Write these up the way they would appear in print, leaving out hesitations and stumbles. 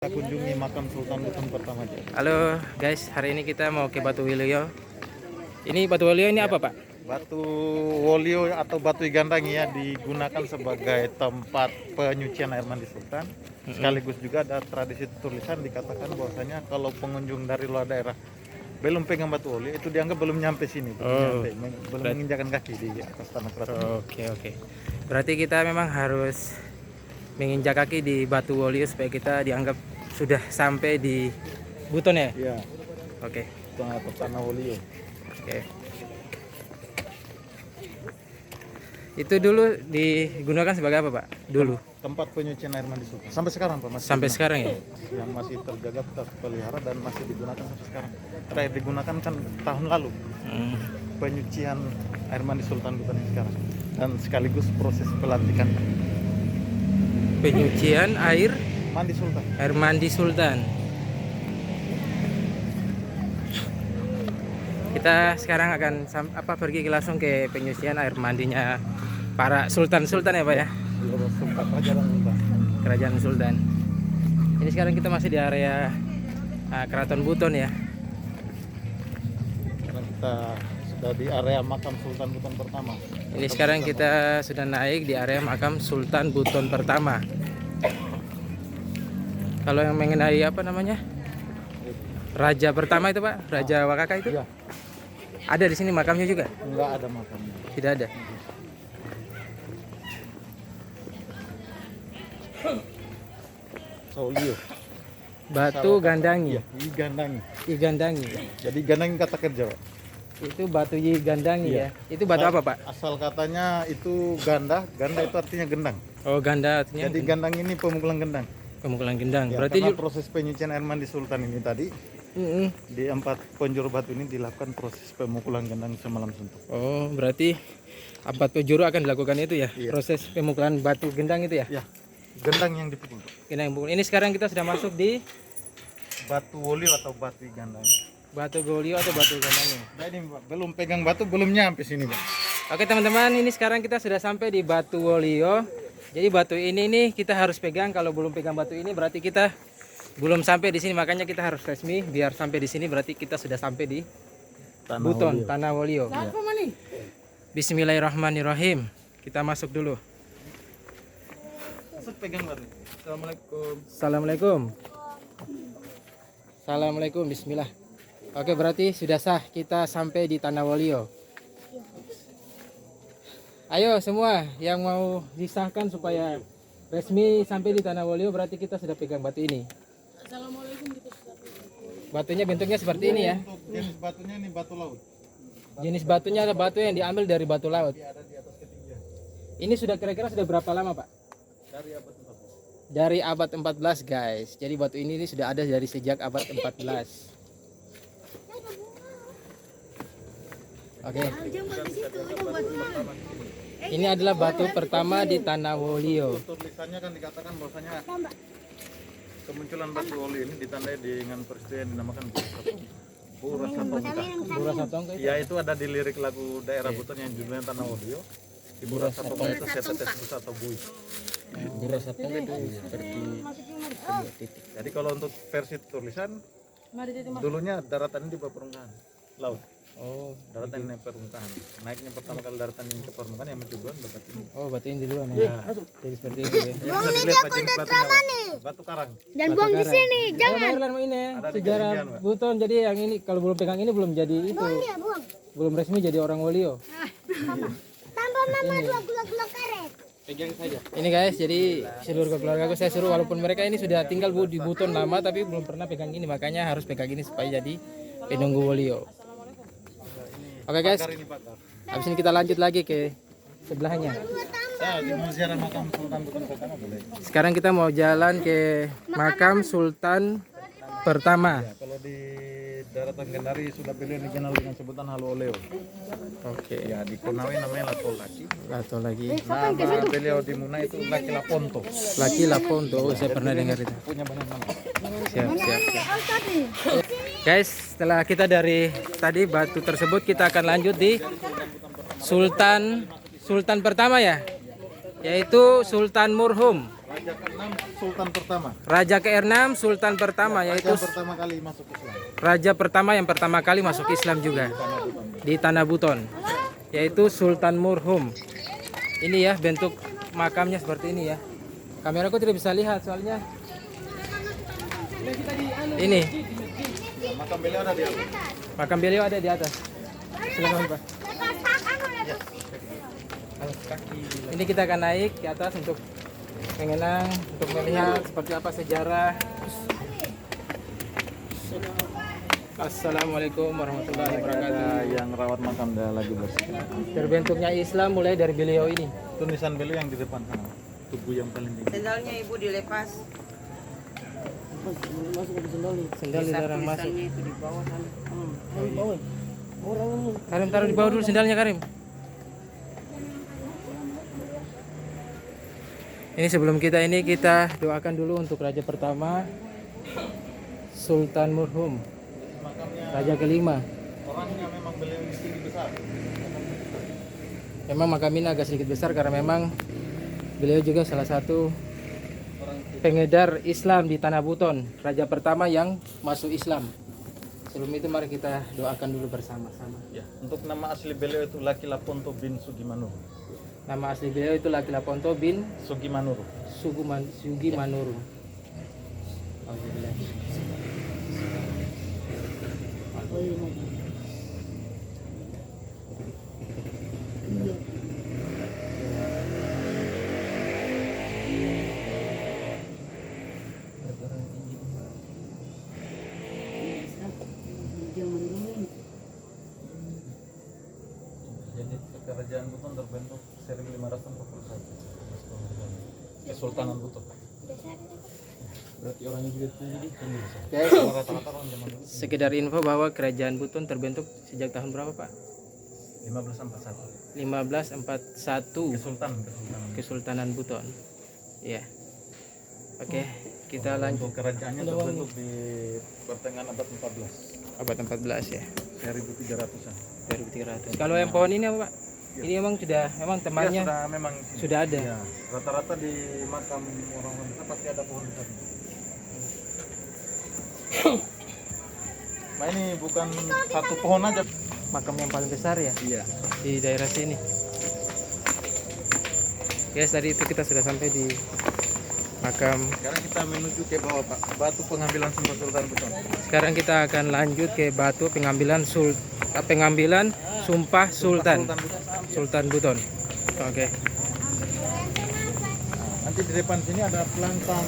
Kita kunjungi makam Sultan Buton pertama. Halo guys, hari ini kita mau ke Batu Wolio. Ini Batu Wolio ini apa Pak? Batu Wolio atau Batu Igandangi ya digunakan sebagai tempat penyucian air mandi Sultan. Sekaligus juga ada tradisi tulisan dikatakan bahwasanya kalau pengunjung dari luar daerah belum pegang Batu Wolio itu dianggap belum nyampe sini, belum menginjakan kaki di atas tanah keraton. Oke. Berarti kita memang harus menginjak kaki di Batu Wolio supaya kita dianggap sudah sampai di Buton ya? Iya. Oke. Atau tanah Wolio. Oke. Itu dulu digunakan sebagai apa Pak? Dulu. Tempat penyucian air mandi Sultan. Sampai sekarang Pak masih. Sampai sekarang ya? Yang masih terjaga, terpelihara dan masih digunakan sampai sekarang. Terakhir digunakan kan tahun lalu. Penyucian air mandi Sultan Buton yang sekarang. Dan sekaligus proses pelantikan. Penyucian air Mandi Sultan. Air mandi Sultan. Kita sekarang akan pergi langsung ke penyucian air mandinya para sultan-sultan ya Pak ya? Sultan Kerajaan Sultan. Kerajaan Sultan. Ini sekarang kita masih di area Keraton Buton ya. Sekarang kita sudah di area makam Sultan Buton pertama. Ini sekarang kita sudah naik di area makam Sultan Buton pertama. Kalau yang mengenai apa namanya? Raja pertama itu Pak, Raja Wakaka itu? Iya. Ada di sini makamnya juga? Enggak ada makamnya. Tidak ada. Solio. Batu Gandangi. Iya, Igandangi. Igandangi. Jadi Gandangi kata kerja, Pak. Itu batu Gandangi Iya. ya. Itu batu apa Pak? Asal katanya itu ganda, ganda itu artinya gendang. Oh ganda artinya. Jadi gandang ini pemukulan gendang. Pemukulan gendang. Ya, Berarti karena proses penyucian air mandi Sultan ini tadi Mm-mm. di 4 penjuru batu ini dilakukan proses pemukulan gendang semalam suntuk. Oh berarti abad penjuru akan dilakukan itu ya? Iya. Proses pemukulan batu gendang itu ya? Ya, gendang yang dipukul. Gendang pukul. Ini sekarang kita sudah masuk di Batu Wolio atau Batu Igandangi. Batu Golio atau Batu Gandangi. Nah ini Pak, belum pegang batu, belum nyampe sini Pak. Oke teman-teman, ini sekarang kita sudah sampai di Batu Wolio. Jadi batu ini nih kita harus pegang. Kalau belum pegang batu ini berarti kita belum sampai di sini. Makanya kita harus resmi biar sampai di sini. Berarti kita sudah sampai di Buton, Wolio. Tanah Wolio. Ya. Bismillahirrahmanirrahim. Kita masuk dulu. Masuk pegang batu. Assalamualaikum. Assalamualaikum. Assalamualaikum. Bismillah. Oke berarti sudah sah kita sampai di Tanah Wolio. Ayo semua yang mau disahkan supaya resmi sampai di Tanah Wolio berarti kita sudah pegang batu ini. Batunya bentuknya seperti ini ya. Untuk jenis batunya ini batu laut. Jenis batunya ada batu yang diambil dari batu laut. Ada di atas ketinggian. Ini sudah kira-kira sudah berapa lama Pak? Dari abad 14. Dari abad 14 guys. Jadi batu ini sudah ada dari sejak abad 14. Oke. Ini adalah batu pertama di Tanah Wolio. Tulisannya kan dikatakan bahwasanya kemunculan batu Wolio ini ditandai dengan peristiwa yang dinamakan Bura Satongka. Bura Satongka itu. Ya itu ada di lirik lagu daerah Buton yang judulnya Tanah Wolio. Di Bura Satongka itu setetes busa atau bui. Bura Satongka itu seperti sebuah titik. Jadi kalau untuk versi tulisan dulunya daratan ini di bawah permukaan laut. Oh, Daratan ini permukaan. Naiknya pertama kali daratan ini ke permukaan yang mencoba batu ini. oh batu ini duluan ya. Jadi seperti ini ya. Ya, bisa dilihat Pak, jenis batunya Pak. Batu karang. Jangan buang di sini, Jangan. Ini ya. Ada di Sejarah ketinggian, Pak. Buton. Jadi yang ini kalau belum pegang ini belum jadi itu. ya buang. Belum resmi jadi orang Wolio. Tambah mama 2 gula-gula karet. Pegang saja. Ini guys, jadi seluruh keluarga aku saya suruh walaupun mereka ini sudah tinggal di Buton lama tapi belum pernah pegang ini, makanya harus pegang ini supaya jadi penunggu Wolio. Oke guys, Bakar ini bakar. habis ini kita lanjut lagi ke sebelahnya. Nah, di ziarah makam Sultan Buton pertama boleh. Sekarang kita mau jalan ke makam Sultan pertama. Ya, kalau di daratan Kendari sudah beliau dikenal dengan sebutan Halo Oleo. Oke. Ya, di Konawe namanya Lato Laki. Atau lagi Nama beliau di Muna itu Laki Laponto. Laki Laponto. Oh, saya pernah dengar itu. Punya banyak nama. Siap. Guys, setelah kita dari tadi batu tersebut kita akan lanjut di Sultan pertama ya, yaitu Sultan Murhum. Raja ke-6 Sultan pertama. Raja ke-6 Sultan pertama, Raja yaitu pertama kali masuk Islam. raja pertama yang pertama kali masuk Islam juga di Tanah Buton, yaitu Sultan Murhum. Ini ya bentuk makamnya seperti ini ya. Kameraku tidak bisa lihat soalnya ini Ya, makam beliau ada di atas. makam beliau ada di atas. Silakan Pak. Ini kita akan naik ke atas untuk mengenang, untuk melihat seperti apa sejarah. Assalamualaikum warahmatullahi wabarakatuh. Yang rawat makam dia lagi bersih. Terbentuknya Islam mulai dari beliau ini. Tulisan beliau yang di depan sana. Tubuh yang paling tinggi. Sendalnya ibu dilepas. Sendal dilarang masuk. Tulisannya itu di bawah sana. Karim taruh di bawah dulu sendalnya Karim. Ini sebelum kita doakan dulu untuk raja pertama Sultan Murhum, raja kelima. Orangnya memang beliau ini tinggi besar. Memang makam ini agak sedikit besar karena memang beliau juga salah satu pengedar Islam di Tanah Buton, raja pertama yang masuk Islam. Sebelum itu mari kita doakan dulu bersama-sama. Ya, untuk nama asli beliau itu Laki Laponto bin Sugimanur. Nama asli beliau itu Laki Laponto bin Sugimanur. Sugi Manuru. Alhamdulillah. Jadi kerajaan Buton terbentuk 1541. Kesultanan Buton. Berarti orangnya juga tinggi. Guys, Rata-rata orang zaman dulu sekedar info bahwa kerajaan Buton terbentuk sejak tahun berapa Pak? 1541. 1541. Kesultanan. Kesultanan Buton. Ya. Oke, kita lanjut Untuk kerajaannya terbentuk di pertengahan abad 14. abad 14 ya. 1300-an. 1300. Kalau yang pohon ini apa Pak? Ini memang temannya Ya, sudah memang sudah ada. ya, rata-rata di makam orang-orang kita pasti ada pohon di sana. Nah ini bukan satu pohon aja. Makam yang paling besar ya Iya. di daerah sini. Guys, tadi itu kita sudah sampai di makam. Sekarang kita menuju ke bawah Pak. Batu pengambilan Sumpah Sultan Buton. Sekarang kita akan lanjut ke batu pengambilan Sumpah Sultan Buton. Oke. Nanti di depan sini ada pelantang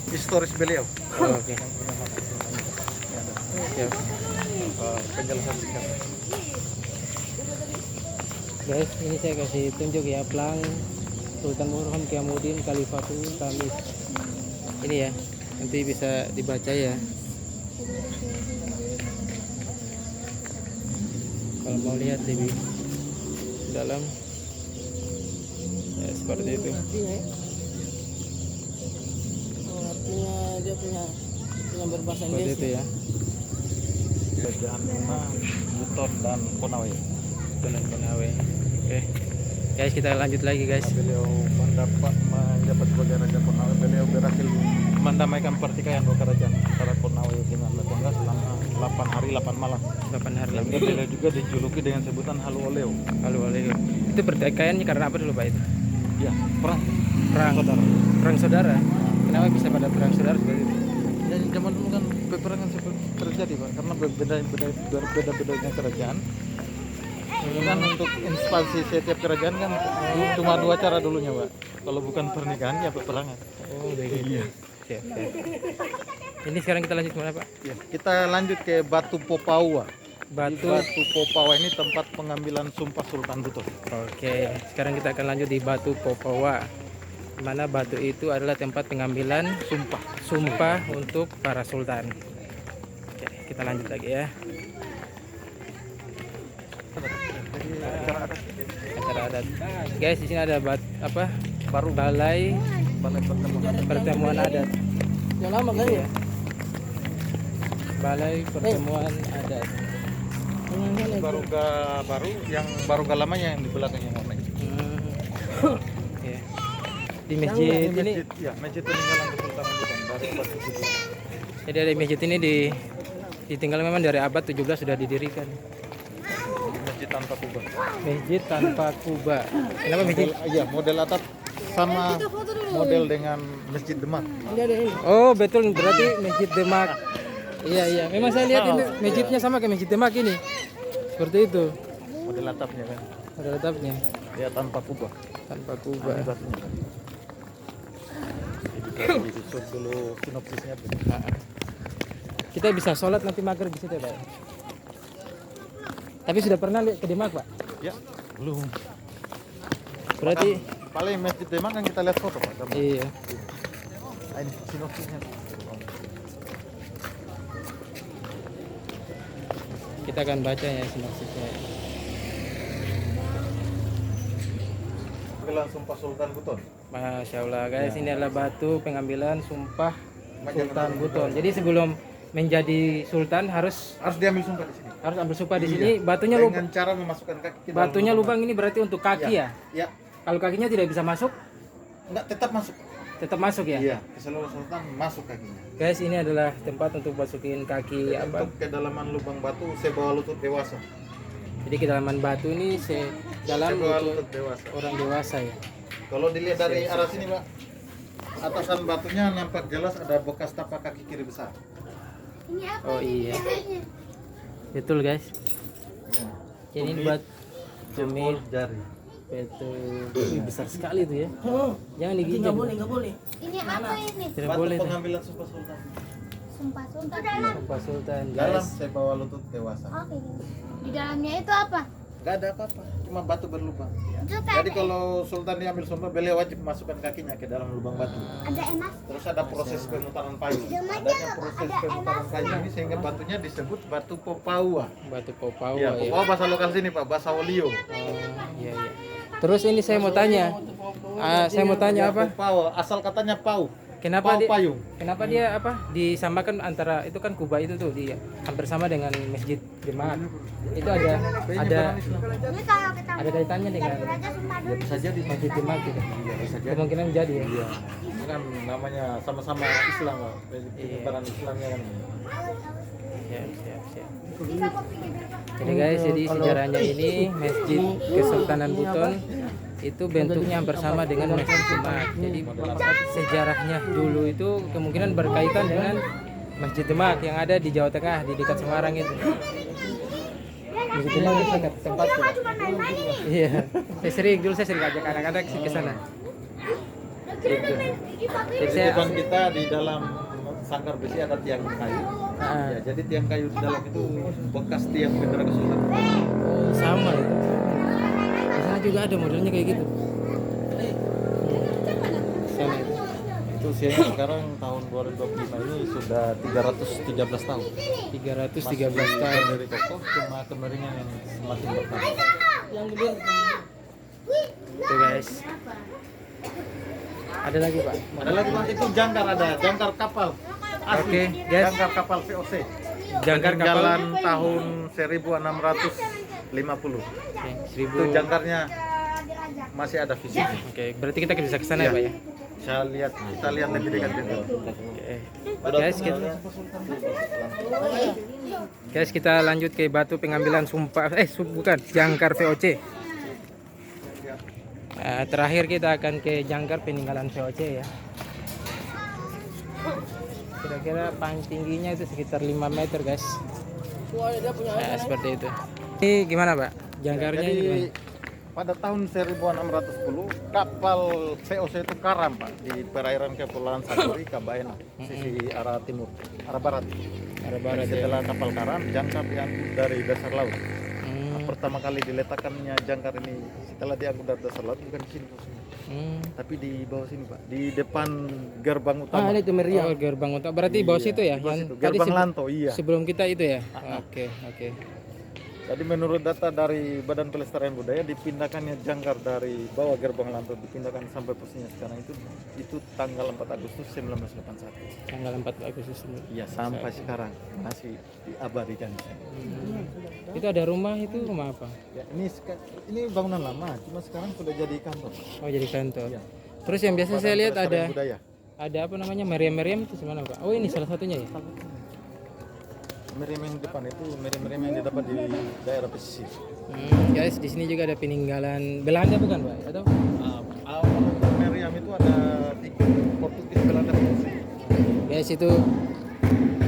historis beliau. Oke. Ya. Penjelasan singkat. Guys, ini saya kasih tunjuk ya pelang Sultan Murhum Kiamuddin Khalifatul Khamis. Ini ya, nanti bisa dibaca ya. Kalau mau lihat lebih dalam, ya seperti itu. Artinya dia punya berbahasa Seperti Inggris. itu ya. Kerajaan Buna, Buton dan Konawe. Tunan Konawe. Oke. Guys, kita lanjut lagi guys. Beliau menjabat sebagai Raja Konawe. Beliau berhasil mendamaikan pertikaian dua kerajaan antara Konawe dengan Letonga selama 8 hari 8 malam. 8 hari Sehingga lagi. beliau juga dijuluki dengan sebutan Haluoleo. Halo, itu pertikaiannya karena apa dulu Pak itu? Ya, perang. Perang Perang saudara. Kenapa bisa pada perang saudara seperti itu? Jadi zaman dulu kan peperangan seperti terjadi Pak, karena berbeda-bedanya kerajaan. Kan untuk ekspansi setiap kerajaan kan cuma dua cara dulunya Pak. Kalau bukan pernikahan ya peperangan. Oh, begitu. Iya. Siap. Ini sekarang kita lanjut kemana Pak? Ya, kita lanjut ke Batu Popawa. Batu. Batu Popawa ini tempat pengambilan Sumpah Sultan Buton. Oke, sekarang kita akan lanjut di Batu Popawa. Di mana batu itu adalah tempat pengambilan sumpah untuk para sultan. Oke, kita lanjut lagi ya. Acara adat. Guys, di sini ada balai pertemuan adat. Yang lama kan ya? Balai pertemuan adat. Baru yang baru lamanya yang di belakangnya warna itu. Oke. di masjid Ini ini. masjid, ya, masjid peninggalan Kesultanan Buton dari batu tujuh. Jadi dari masjid ini ditinggal memang dari abad 17 sudah didirikan. Masjid tanpa kubah. Masjid tanpa kubah. Kenapa masjid? Iya, model atap sama model dengan Masjid Demak. Ini ada ini. Oh betul, berarti Masjid Demak. Iya iya, memang saya lihat ini masjidnya sama kayak Masjid Demak ini. Seperti itu. Model atapnya kan. Ada tetapnya Ya tanpa kubah. tanpa kubah. Ini batunya kan. Jadi disusun dulu sinopsisnya. Kita bisa sholat nanti maghrib di situ ya, Pak. Tapi sudah pernah lihat ke Demak, Pak? Ya, belum. Berarti Paling Masjid Demak kan kita lihat foto, Pak. Gambar. iya. Nah, ini sinopsisnya. Kita akan baca ya sinopsisnya. Gelang Sumpah Sultan Buton. Masya Allah guys, ini adalah batu pengambilan sumpah Sultan Buton. Jadi sebelum menjadi sultan harus Diambil sumpah di sini. ambil sumpah di sini. Batunya lubang. Dengan cara memasukkan kaki ke dalam Batunya lubang ini berarti untuk kaki ya. Ya, Kalau kakinya tidak bisa masuk, enggak tetap masuk. tetap masuk ya. Iya, ke seluruh sultan masuk kakinya. Guys, ini adalah tempat untuk masukin kaki apa? Untuk kedalaman lubang batu sebawah lutut dewasa. Jadi kedalaman batu ini dalam Sebawah lutut lutut dewasa. orang dewasa ya. Kalau dilihat dari arah sini, Pak, atasan batunya nampak jelas ada bekas tapak kaki kiri besar. Ini apa? Oh iya. Betul guys. Ya. Jadi ini Tumit, buat jempol, tumit. jari. Betul. Wih, besar sekali itu ya. Jangan Ini digigit. nggak boleh, nggak boleh. Ini apa ini? Tidak Batu boleh. pengambilan sumpah sultan. Sumpah Sultan. Sumpah Sultan Dalam guys. sebawah lutut dewasa. Oke. Di dalamnya itu apa? Enggak ada apa-apa, cuma batu berlubang. Itu Jadi kalau sultan diambil sumpah, beliau wajib masukkan kakinya ke dalam lubang batu. ada emas. Terus ada proses pemutaran payung. Adanya proses pemutaran payung ini sehingga batunya disebut batu Popaua. Batu Popaua Ya, ya. Popaua bahasa lokal sini, Pak, bahasa Olio. Oh, iya iya. Terus ini saya mau tanya. Saya mau tanya apa? Popaua, asal katanya pau. Kenapa Pau dia payung. Kenapa dia apa disamakan antara itu kan Kuba itu tuh di hampir sama dengan Masjid Demak. Itu ada Ini kalau kita ada kaitannya dengan belajar sumpah dulu. Bisa jadi Masjid Demak gitu. Iya, bisa jadi. Kemungkinan jadi ya. Iya. Ini kan namanya sama-sama Islam, Pak. Penyebaran Islamnya kan. Siap, siap, siap. Bisa kopi di belakang. Jadi guys, jadi sejarahnya ini Masjid Kesultanan Buton itu bentuknya hampir sama dengan Masjid Demak. Jadi sejarahnya dulu itu kemungkinan berkaitan dengan Masjid Demak yang ada di Jawa Tengah di dekat Semarang itu. Masjid Demak itu dekat tempat. Cuma main-main ini. Iya. Saya sering ajak anak-anak ke sana. Gitu. Jadi Di saya depan kita di dalam sangkar besi ada tiang kayu. Ah. Ya, jadi tiang kayu di dalam itu bekas tiang bendera kesultanan. oh, sama itu. Di sana juga ada modelnya kayak gitu. Sana itu. Itu usianya sekarang tahun 2025 ini sudah 313 tahun. 313 tahun. Dari kokoh cuma kemeringan yang semakin bertambah. Tuh guys. Ada lagi Pak. Ada lagi, Pak, itu jangkar, ada jangkar kapal. Asli. Oke, guys. Jangkar kapal VOC. Jangkar kapal. Peninggalan tahun 1650. Oke, Itu 1000. jangkarnya masih ada fisiknya. Oke, berarti kita bisa ke sana ya, Pak ya. Kita lihat lebih dekat juga. Oke. Guys, kita lanjut ke batu pengambilan sumpah bukan, jangkar VOC. Terakhir kita akan ke jangkar peninggalan VOC ya. Kira-kira paling tingginya itu sekitar 5 meter guys. Seperti itu. Ini gimana Pak? Jangkarnya ini Jadi gimana? pada tahun 1610 kapal VOC itu karam, Pak, di perairan Kepulauan Santori, Kabaena, sisi arah timur, arah barat. Arah barat Jadi ya. setelah kapal karam, jangkar diangkut dari dasar laut. Hmm, Pertama kali diletakkannya jangkar ini setelah diangkut dari dasar laut bukan di sini posisinya, hmm. tapi di bawah sini, Pak, di depan gerbang utama. ini tuh meriah. Oh, gerbang utama. Berarti di bawah Iya, situ ya? di bawah Yang situ. tadi Gerbang Lanto, iya. sebelum kita itu ya? Oke, oke. Jadi menurut data dari Badan Pelestarian Budaya, dipindahkannya jangkar dari bawah gerbang Lanto dipindahkan sampai posisinya sekarang itu tanggal 4 Agustus 1981. Tanggal 4 Agustus ini. Iya, sampai sekarang masih diabadikan. Itu ada rumah, itu rumah apa? Ya, ini bangunan lama, cuma sekarang sudah jadi kantor. Oh, jadi kantor. Iya. Terus yang biasa saya lihat Pelestarian budaya. ada apa namanya meriam-meriam itu gimana Pak? Oh ini salah satunya ya. Meriam yang depan itu meriam-meriam yang didapat di daerah pesisir. Guys di sini juga ada peninggalan Belanda bukan Pak? Atau? Meriam itu ada 3 Portugis, Belanda, Portugis. Guys itu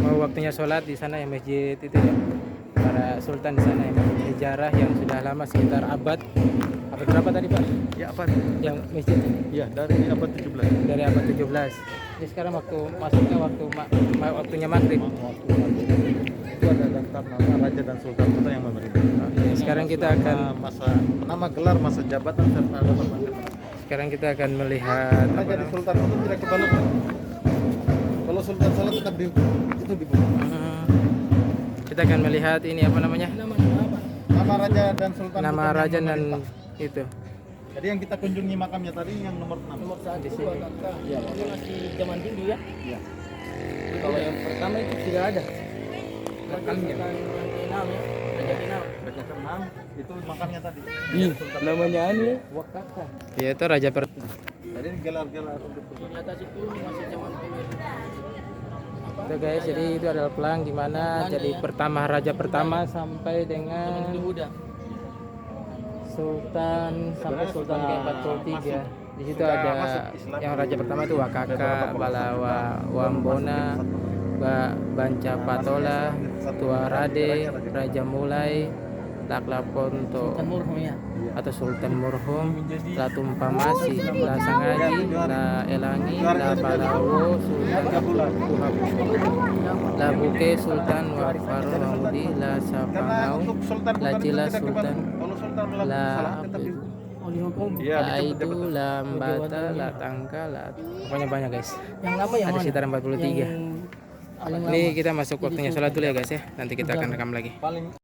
mau waktunya sholat di sana ya masjid itu ya. Para sultan di sana ya masjid sejarah yang sudah lama sekitar abad berapa tadi Pak? Ya apa? Yang masjid Ya dari abad 17. dari abad 17. Ini sekarang waktu masuknya waktunya maghrib. Itu ada daftar nama raja dan sultan yang memerintah. Ya, sekarang kita akan nama gelar, masa jabatan serta ada sekarang kita akan melihat raja dan sultan itu tidak kebalik. Kalau sultan salah tetap itu dibunuh. kita akan melihat ini apa namanya? Nama raja dan sultan. Nama bukan raja yang dan memerintah. itu. Jadi yang kita kunjungi makamnya tadi yang nomor 6. Nomor 1 Di sini. Iya, ini masih zaman dulu ya. Iya. Kalau yang pertama itu tidak ada. Makamnya. Enam ya. Raja Kinam. Raja ke-6 itu makamnya tadi. Namanya Ani. Wakaka. Ya itu raja Jadi gelar-gelar untuk Di atas itu masih zaman pemerintah. itu guys. Jadi itu adalah pelang di mana jadi pertama raja pertama sampai Zaman dengan dulu udah. sultan sampai sultan ke-43. Di situ sudah ada masuk Islam. yang raja pertama itu Wakaka, Balawa, Wambona, Banca Patola, Tuarade, Raja Mulai, Laklaponto Kan murhum ya. atau Sultan Murhum, La Tumpamasi, La Sangaji, La Elangi, La Balawo, Sultan La Buke, Sultan Warfaro Wangudi, La Karena Sapangau, untuk sultan La bukan itu Jila tidak Sultan, kebalik. Kalau sultan melakukan La kesalahan tetap di Oh, 50. Iya, La dicabut itu, jabatan. La Mbata, La Tangka, La pokoknya banyak guys. Yang lama yang Ada mana? sekitar 43. Yang paling lama. Ini kita masuk waktunya sholat dulu ya guys ya. Nanti kita akan rekam lagi. paling